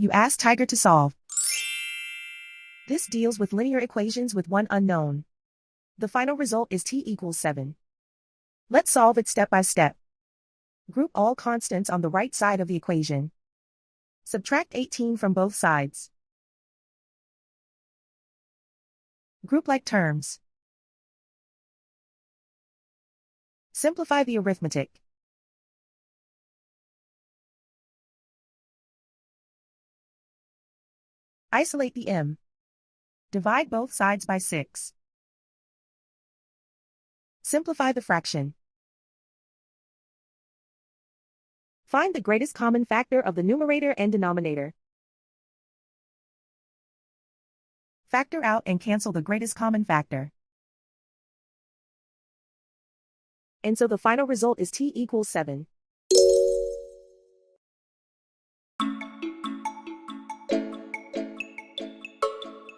You ask Tiger to solve. This deals with linear equations with one unknown. The final result is t equals 7. Let's solve it step by step. Group all constants on the right side of the equation. Subtract 18 from both sides. Group like terms. Simplify the arithmetic. Isolate the m. Divide both sides by 6. Simplify the fraction. Find the greatest common factor of the numerator and denominator. Factor out and cancel the greatest common factor. And so the final result is t equals 7.